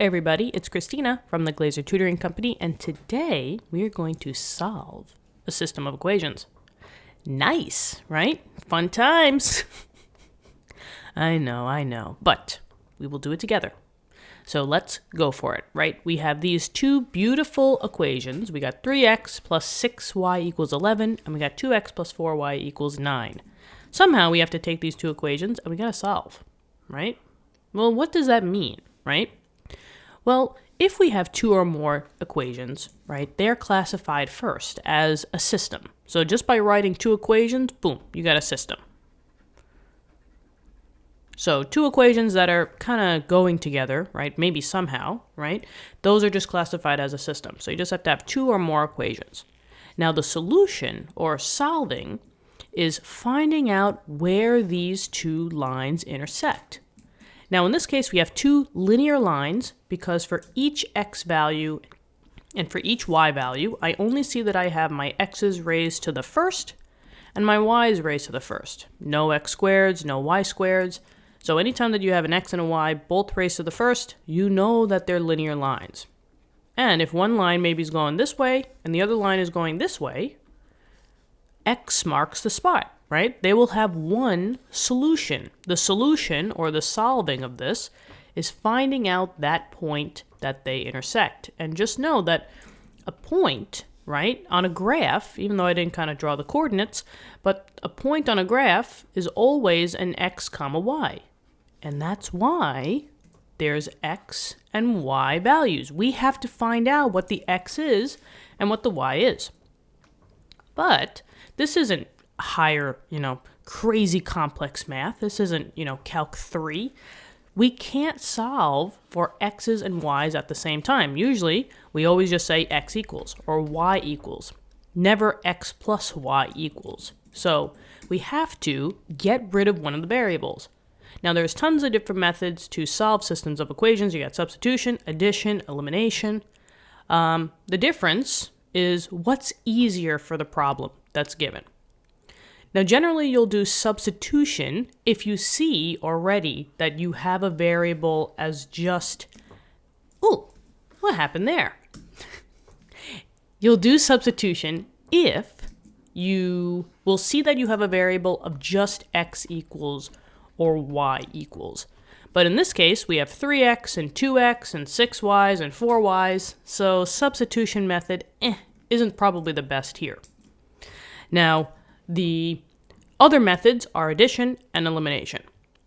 everybody, it's Christina from the Glaser Tutoring Company, and today we are going to solve a system of equations. Nice, right? Fun times. I know, but we will do it together. So let's go for it, right? We have these two beautiful equations. We got 3x plus 6y equals 11, and we got 2x plus 4y equals 9. Somehow we have to take these two equations and we gotta solve, right? Well, what does that mean, right? Well, if we have two or more equations, right, they're classified first as a system. So just by writing two equations, boom, you got a system. So two equations that are kind of going together, right, maybe somehow, right, those are just classified as a system. So you just have to have two or more equations. Now the solution, or solving, is finding out where these two lines intersect. Now in this case we have two linear lines because for each x value and for each y value, I only see that I have my x's raised to the first and my y's raised to the first. No x squareds, no y squareds. So anytime that you have an x and a y both raised to the first, you know that they're linear lines. And if one line maybe is going this way and the other line is going this way, x marks the spot, right? They will have one solution. The solution, or the solving of this, is finding out that point that they intersect. And just know that a point, right, on a graph, even though I didn't kind of draw the coordinates, but a point on a graph is always an x comma y. And that's why there's x and y values. We have to find out what the x is and what the y is. But this isn't higher, crazy complex math. This isn't, Calc 3. We can't solve for x's and y's at the same time. Usually, we always just say x equals or y equals. Never x plus y equals. So we have to get rid of one of the variables. Now, there's tons of different methods to solve systems of equations. You got substitution, addition, elimination. The difference is what's easier for the problem that's given. Now, generally, you'll do substitution if you see already that you have a variable as just, ooh, what happened there? You'll do substitution if you will see that you have a variable of just x equals or y equals. But in this case, we have 3x and 2x and 6y's and 4y's, so substitution method isn't probably the best here. Now, the other methods are addition and elimination.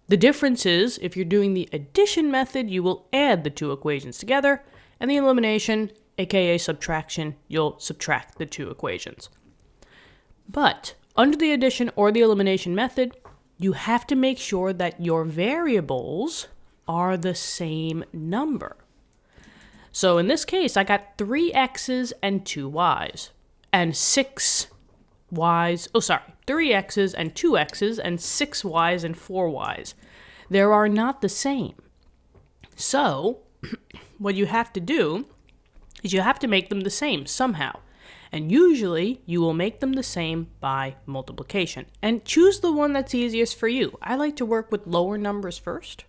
The difference is, if you're doing the addition method, you will add the two equations together, and the elimination, aka subtraction, you'll subtract the two equations. But under the addition or the elimination method, you have to make sure that your variables are the same number. So in this case, I got 3x's and 2y's and 6y's. 3x's and 2x's and 6y's and 4y's. They are not the same. So what you have to do is you have to make them the same somehow. And usually you will make them the same by multiplication. And choose the one that's easiest for you. I like to work with lower numbers first.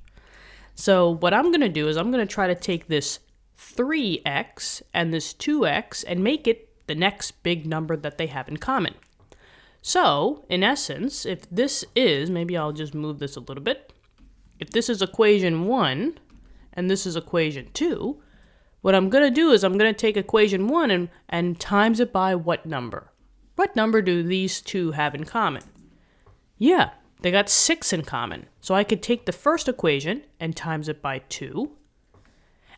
So what I'm going to do is I'm going to try to take this 3x and this 2x and make it the next big number that they have in common. So, in essence, if this is, maybe I'll just move this a little bit. If this is equation 1 and this is equation 2, what I'm going to do is I'm going to take equation 1 and times it by what number? What number do these two have in common? Yeah, they got 6 in common. So I could take the first equation and times it by 2.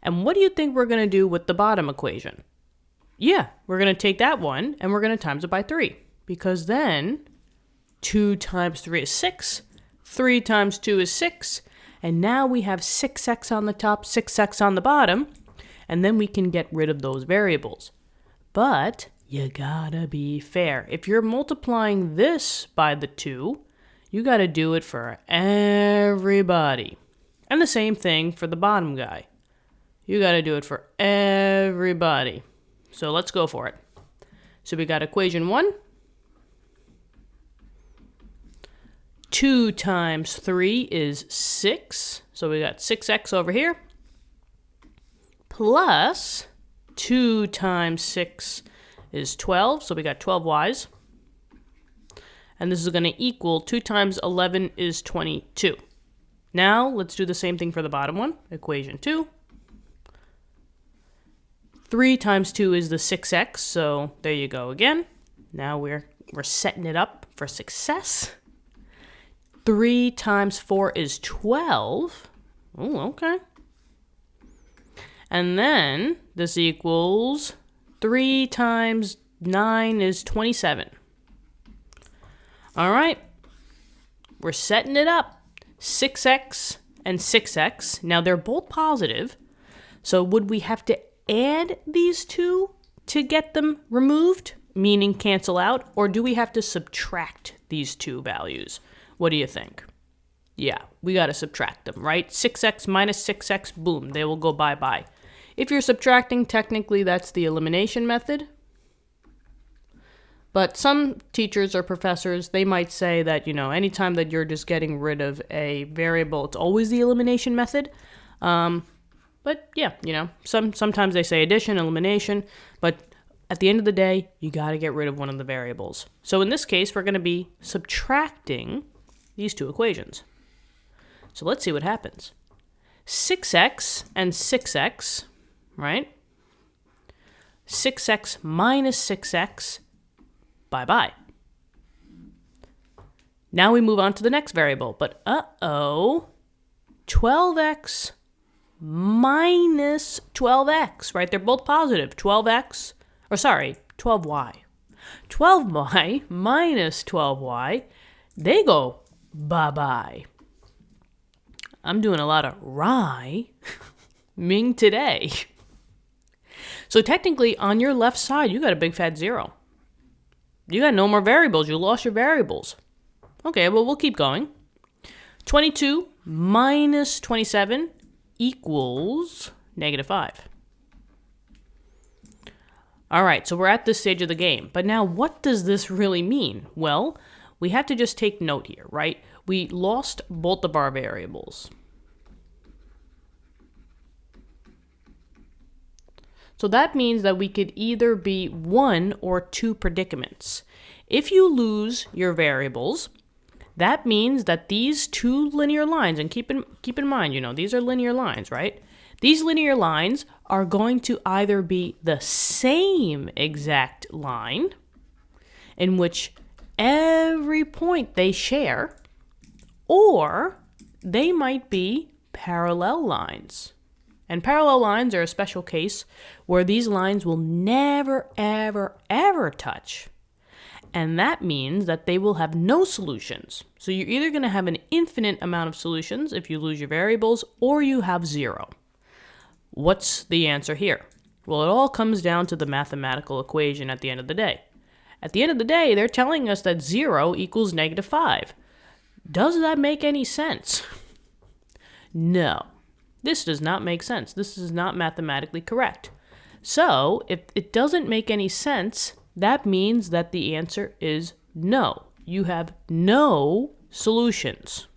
And what do you think we're going to do with the bottom equation? Yeah, we're going to take that one and we're going to times it by 3. Because then 2 times 3 is 6, 3 times 2 is 6, and now we have 6x on the top, 6x on the bottom, and then we can get rid of those variables. But you gotta be fair. If you're multiplying this by the 2, you gotta do it for everybody. And the same thing for the bottom guy. You gotta do it for everybody. So let's go for it. So we got equation 1. 2 times 3 is 6. So we got 6x over here. plus 2 times 6 is 12. So we got 12y's. And this is going to equal 2 times 11 is 22. Now let's do the same thing for the bottom one. Equation 2. 3 times 2 is the 6x. So there you go again. Now we're setting it up for success. 3 times 4 is 12. Oh, okay. And then this equals 3 times 9 is 27. All right. We're setting it up. 6x and 6x. Now they're both positive. So would we have to add these two to get them removed, meaning cancel out? Or do we have to subtract these two values? What do you think? Yeah, we got to subtract them, right? 6x minus 6x, boom, they will go bye-bye. If you're subtracting, technically that's the elimination method. But some teachers or professors, they might say that, anytime that you're just getting rid of a variable, it's always the elimination method. But yeah, sometimes they say addition, elimination, but at the end of the day, you got to get rid of one of the variables. So in this case, we're going to be subtracting these two equations. So let's see what happens. 6x and 6x, right? 6x minus 6x, bye-bye. Now we move on to the next variable, but 12x minus 12x, right? They're both positive. 12y. 12y minus 12y, they go bye-bye. I'm doing a lot of rhyming today. So technically, on your left side, you got a big fat 0. You got no more variables. You lost your variables. Okay, well, we'll keep going. 22 minus 27 equals -5. All right, so we're at this stage of the game. But now, what does this really mean? Well, we have to just take note here, right? We lost both of our variables. So that means that we could either be one or two predicaments. If you lose your variables, that means that these two linear lines, and keep in mind, these are linear lines, right? These linear lines are going to either be the same exact line, in which every point they share, or they might be parallel lines. And parallel lines are a special case where these lines will never, ever, ever touch. And that means that they will have no solutions. So you're either going to have an infinite amount of solutions if you lose your variables, or you have 0. What's the answer here? Well, it all comes down to the mathematical equation at the end of the day. At the end of the day, they're telling us that 0 equals -5. Does that make any sense? No. This does not make sense. This is not mathematically correct. So, if it doesn't make any sense, that means that the answer is no. You have no solutions.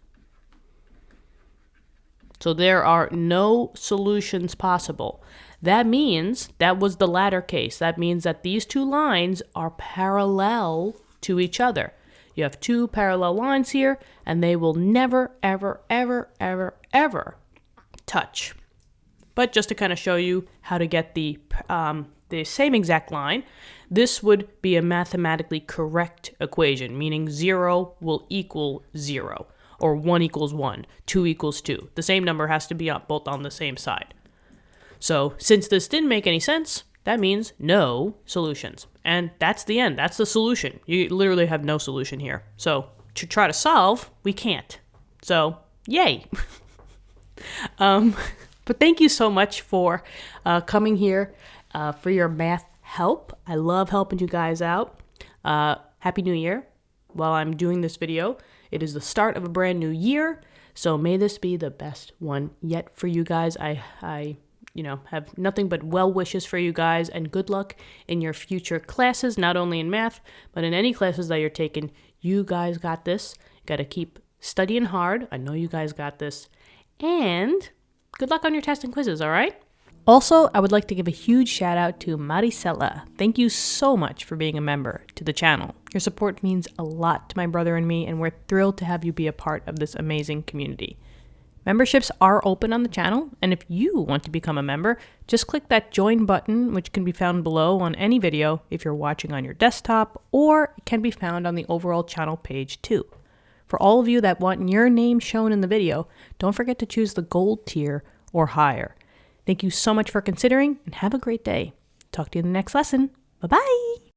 So there are no solutions possible. That means that was the latter case. That means that these two lines are parallel to each other. You have two parallel lines here, and they will never, ever, ever, ever, ever touch. But just to kind of show you how to get the same exact line, this would be a mathematically correct equation, meaning 0 will equal 0, or 1 equals 1, 2 equals 2. The same number has to be both on the same side. So since this didn't make any sense, that means no solutions. And that's the end. That's the solution. You literally have no solution here. So to try to solve, we can't. So yay. But thank you so much for coming here for your math help. I love helping you guys out. Happy New Year. While I'm doing this video, it is the start of a brand new year. So may this be the best one yet for you guys. I have nothing but well wishes for you guys, and good luck in your future classes, not only in math, but in any classes that you're taking. You guys got this. You got to keep studying hard. I know you guys got this. And good luck on your tests and quizzes, all right? Also, I would like to give a huge shout out to Maricela. Thank you so much for being a member to the channel. Your support means a lot to my brother and me, and we're thrilled to have you be a part of this amazing community. Memberships are open on the channel, and if you want to become a member, just click that join button, which can be found below on any video if you're watching on your desktop, or it can be found on the overall channel page too. For all of you that want your name shown in the video, don't forget to choose the gold tier or higher. Thank you so much for considering, and have a great day. Talk to you in the next lesson. Bye-bye!